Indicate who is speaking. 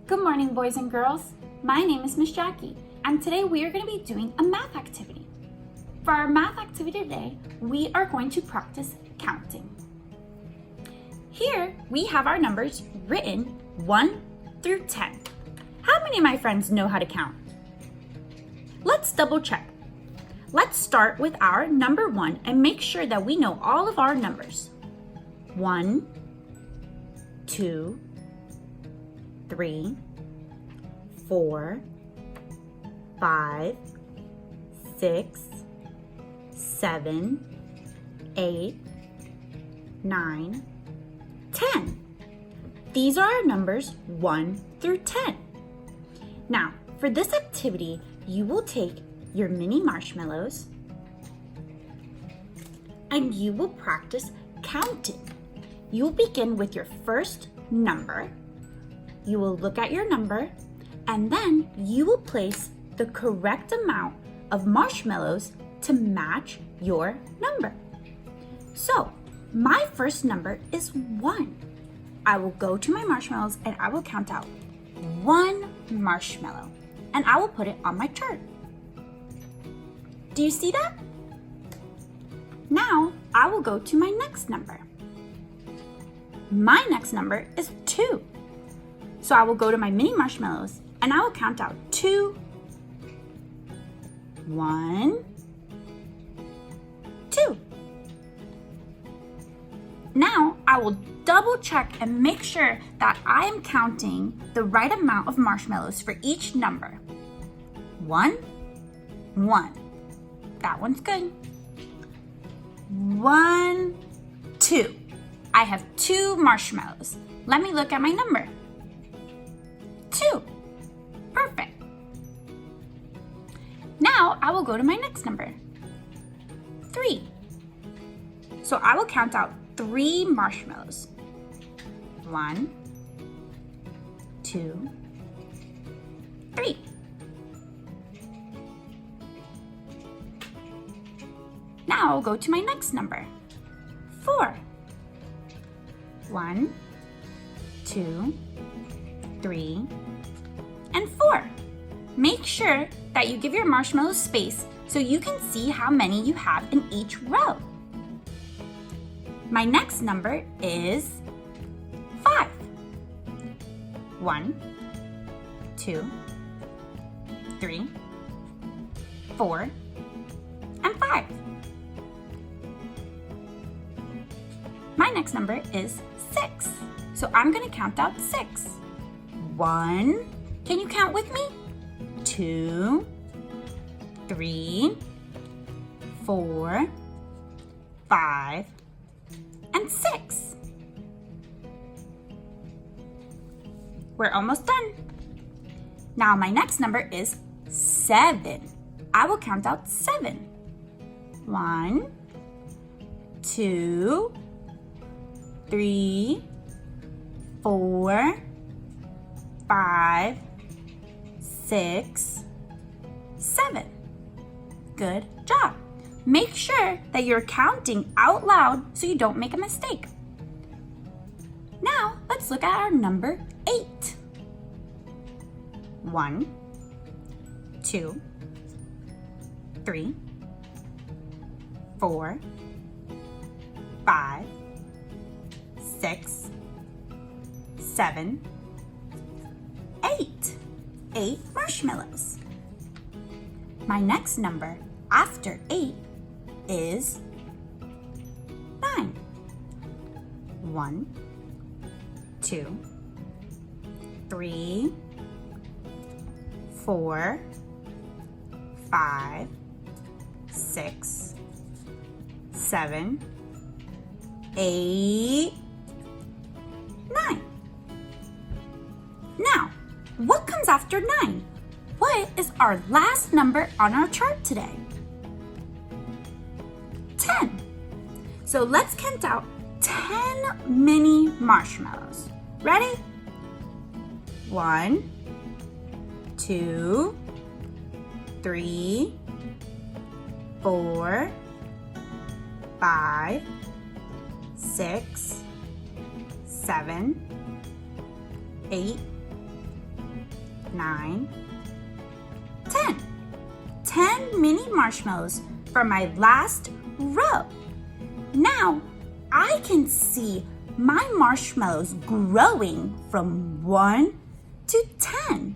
Speaker 1: Good morning, boys and girls. My name is Miss Jackie, and today we are going to be doing a math activity. For our math activity today, we are going to practice counting. Here we have our numbers written 1 through 10. How many of my friends know how to count? Let's double check. Let's start with our number 1 and make sure that we know all of our numbers. 1, 2, 3, 4, 5, 6, 7, 8, 9, 10. These are our numbers 1 through 10. Now, for this activity, you will take your mini marshmallows and you will practice counting. You will begin with your first number. You will look at your number and then you will place the correct amount of marshmallows to match your number. So, my first number is 1. I will go to my marshmallows and I will count out 1 marshmallow and I will put it on my chart. Do you see that? Now, I will go to my next number. My next number is 2. So I will go to my mini marshmallows and I will count out 2, 1, 2. Now I will double check and make sure that I am counting the right amount of marshmallows for each number. 1, 1. That one's good. 1, 2. I have 2 marshmallows. Let me look at my number. 2. Perfect. Now I will go to my next number. 3. So I will count out 3 marshmallows. 1, 2, 3. Now I'll go to my next number. 4. 1, 2, 3, and 4. Make sure that you give your marshmallows space so you can see how many you have in each row. My next number is 5. 1, 2, 3, 4, and 5. My next number is 6. So I'm going to count out 6. 1. Can you count with me? 2, 3, 4, 5, and 6. We're almost done. Now my next number is 7. I will count out 7. 1, 2, 3, 4, 5, 6, 7. Good job. Make sure that you're counting out loud so you don't make a mistake. Now, let's look at our number 8. 1, 2, 3, 4, 5, 6, 7, 8. 8 marshmallows. My next number after 8 is 9. 1, 2, 3, 4, 5, 6, 7, 8, 9. Now, what comes after 9? What is our last number on our chart today? 10. So let's count out 10 mini marshmallows. Ready? 1, 2, 3, 4, 5, 6, 7, 8, 9, 10. 10 mini marshmallows for my last row. Now I can see my marshmallows growing from 1 to 10.